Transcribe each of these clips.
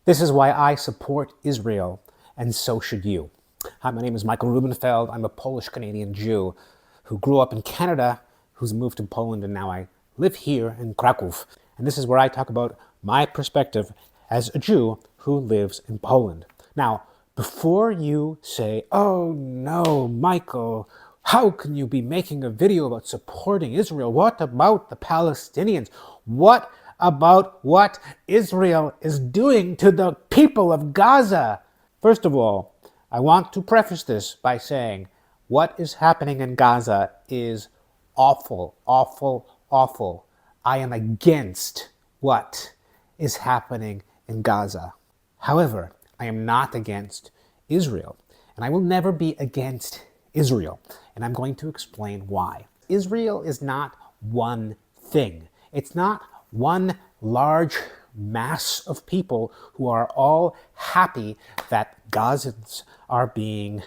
This is why I support Israel, and so should you. Hi, my name is Michael Rubenfeld. I'm a Polish-Canadian Jew who grew up in Canada, who's moved to Poland, and now I live here in Krakow. And this is where I talk about my perspective as a Jew who lives in Poland. Now, before you say, oh no, Michael, how can you be making a video about supporting Israel? What about the Palestinians? What about what Israel is doing to the people of Gaza? First of all, I want to preface this by saying what is happening in Gaza is awful, awful, awful. I am against what is happening in Gaza. However, I am not against Israel, and I will never be against Israel, and I'm going to explain why. Israel is not one thing. It's not one large mass of people who are all happy that Gazans are being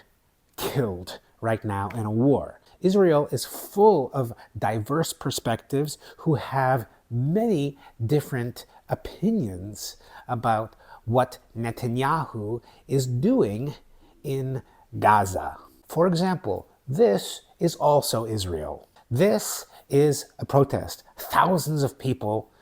killed right now in a war. Israel is full of diverse perspectives who have many different opinions about what Netanyahu is doing in Gaza. For example, this is also Israel. This is a protest. Thousands of people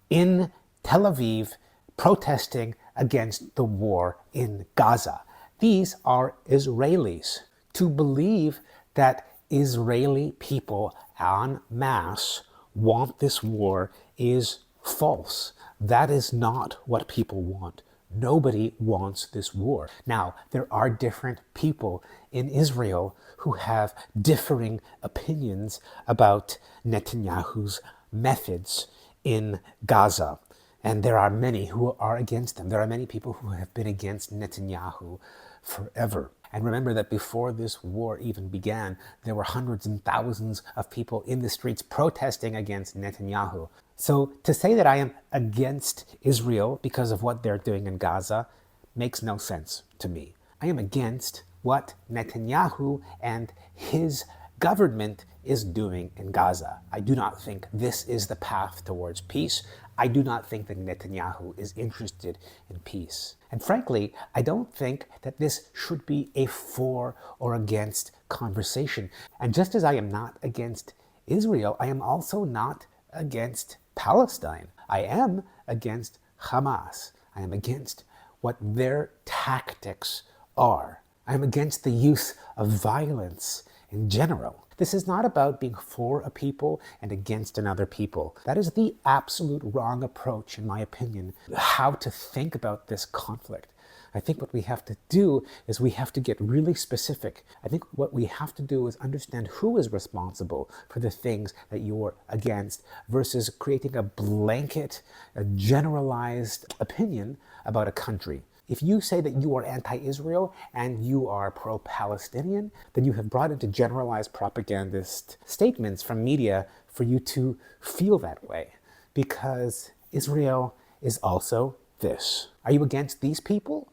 in Tel Aviv protesting against the war in Gaza. These are Israelis. To believe that Israeli people en masse want this war is false. That is not what people want. Nobody wants this war. Now, there are different people in Israel who have differing opinions about Netanyahu's methods in Gaza. And there are many who are against them. There are many people who have been against Netanyahu forever. And remember that before this war even began, there were hundreds and thousands of people in the streets protesting against Netanyahu. So to say that I am against Israel because of what they're doing in Gaza makes no sense to me. I am against what Netanyahu and his government is doing in Gaza. I do not think this is the path towards peace. I do not think that Netanyahu is interested in peace. And frankly, I don't think that this should be a for or against conversation. And just as I am not against Israel, I am also not against Palestine. I am against Hamas. I am against what their tactics are. I am against the use of violence in general. This is not about being for a people and against another people. That is the absolute wrong approach, in my opinion, how to think about this conflict. I think what we have to do is we have to get really specific. I think what we have to do is understand who is responsible for the things that you're against versus creating a blanket, a generalized opinion about a country. If you say that you are anti-Israel and you are pro-Palestinian, then you have brought into generalized propagandist statements from media for you to feel that way, because Israel is also this. Are you against these people?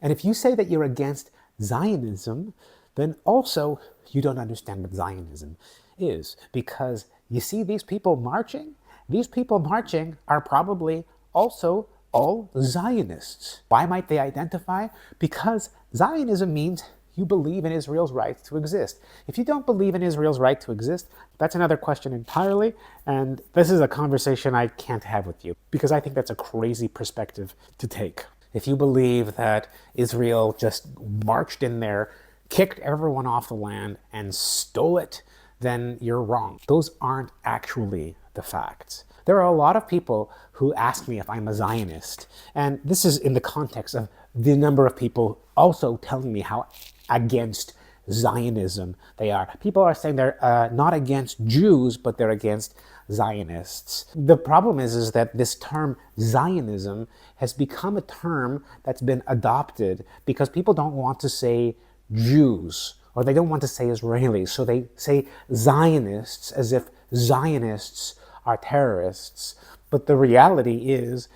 And if you say that you're against Zionism, then also you don't understand what Zionism is, because you see these people marching? These people marching are probably also all Zionists. Why might they identify? Because Zionism means you believe in Israel's right to exist. If you don't believe in Israel's right to exist, that's another question entirely, and this is a conversation I can't have with you, because I think that's a crazy perspective to take. If you believe that Israel just marched in there, kicked everyone off the land, and stole it, then you're wrong. Those aren't actually the facts. There are a lot of people who ask me if I'm a Zionist, and this is in the context of the number of people also telling me how against Zionism they are. People are saying they're not against Jews, but they're against Zionists. The problem is that this term Zionism has become a term that's been adopted because people don't want to say Jews, or they don't want to say Israelis, so they say Zionists as if Zionists are terrorists. But the reality is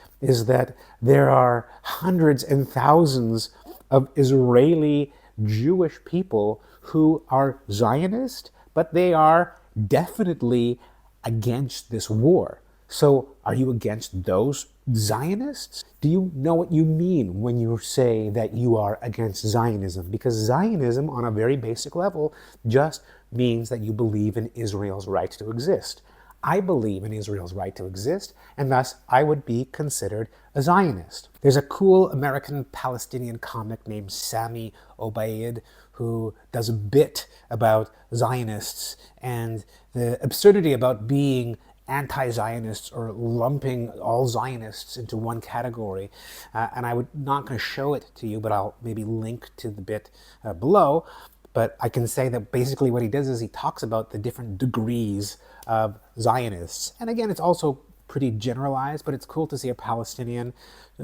that there are hundreds and thousands of Israeli Jewish people who are Zionist, but they are definitely against this war. So are you against those Zionists? Do you know what you mean when you say that you are against Zionism? Because Zionism, on a very basic level, just means that you believe in Israel's right to exist. I believe in Israel's right to exist, and thus I would be considered a Zionist. There's a cool American Palestinian comic named Sami Obaid who does a bit about Zionists and the absurdity about being anti-Zionists or lumping all Zionists into one category. And I'm not going to show it to you, but I'll maybe link to the bit below. But I can say that basically what he does is he talks about the different degrees of Zionists. And again, it's also pretty generalized, but it's cool to see a Palestinian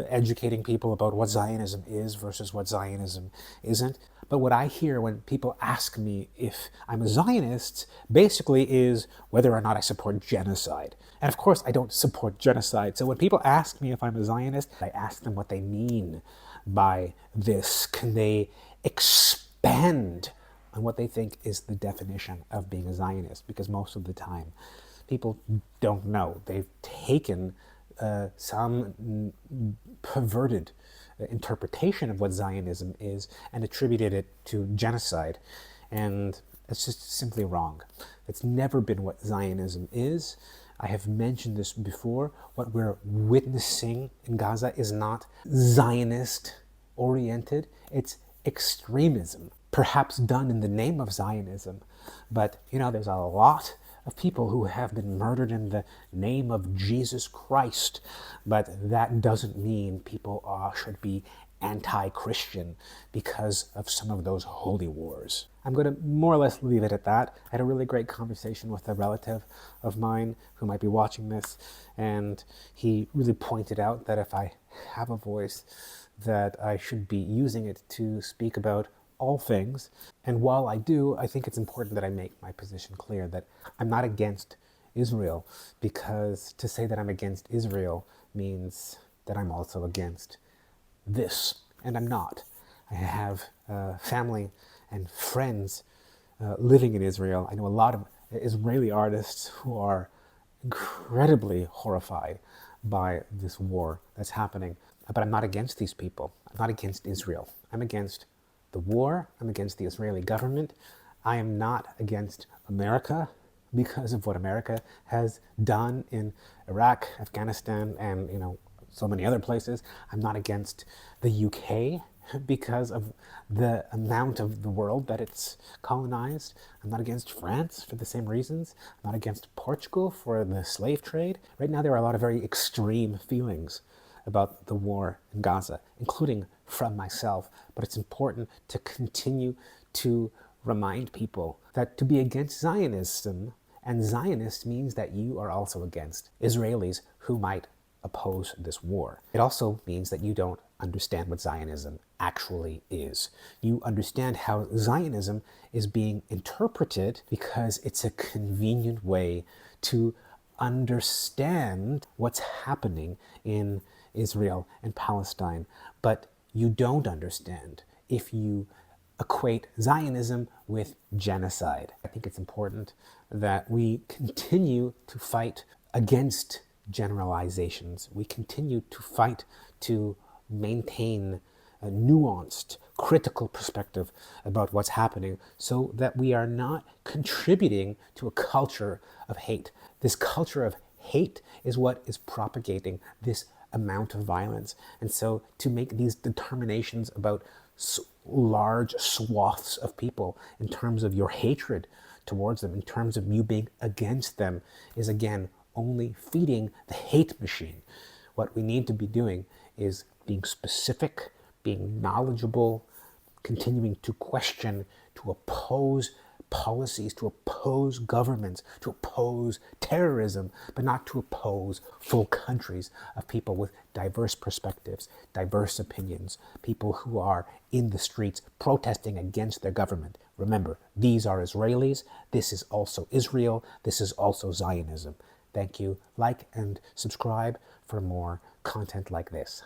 educating people about what Zionism is versus what Zionism isn't. But what I hear when people ask me if I'm a Zionist basically is whether or not I support genocide. And of course, I don't support genocide. So when people ask me if I'm a Zionist, I ask them what they mean by this. Can they expand on what they think is the definition of being a Zionist? Because most of the time, people don't know. They've taken some perverted interpretation of what Zionism is and attributed it to genocide. And it's just simply wrong. It's never been what Zionism is. I have mentioned this before. What we're witnessing in Gaza is not Zionist-oriented. It's extremism, perhaps done in the name of Zionism. But, there's a lot of people who have been murdered in the name of Jesus Christ. But that doesn't mean people should be anti-Christian because of some of those holy wars. I'm going to more or less leave it at that. I had a really great conversation with a relative of mine who might be watching this, and he really pointed out that if I have a voice, that I should be using it to speak about all things. And while I do, I think it's important that I make my position clear that I'm not against Israel, because to say that I'm against Israel means that I'm also against this, and I'm not. I have family and friends living in Israel. I know a lot of Israeli artists who are incredibly horrified by this war that's happening. But I'm not against these people. I'm not against Israel. I'm against the war. I'm against the Israeli government. I am not against America because of what America has done in Iraq, Afghanistan, and so many other places. I'm not against the UK because of the amount of the world that it's colonized. I'm not against France for the same reasons. I'm not against Portugal for the slave trade. Right now there are a lot of very extreme feelings about the war in Gaza, including from myself. But it's important to continue to remind people that to be against Zionism, and Zionist means that you are also against Israelis who might oppose this war. It also means that you don't understand what Zionism actually is. You understand how Zionism is being interpreted because it's a convenient way to understand what's happening in Israel and Palestine. But you don't understand if you equate Zionism with genocide. I think it's important that we continue to fight against generalizations. We continue to fight to maintain a nuanced, critical perspective about what's happening so that we are not contributing to a culture of hate. This culture of hate is what is propagating this amount of violence. And so to make these determinations about large swaths of people in terms of your hatred towards them, in terms of you being against them, is again only feeding the hate machine. What we need to be doing is being specific, being knowledgeable, continuing to question, to oppose policies, to oppose governments, to oppose terrorism, but not to oppose full countries of people with diverse perspectives, diverse opinions, people who are in the streets protesting against their government. Remember, these are Israelis, this is also Israel, this is also Zionism. Thank you. Like and subscribe for more content like this.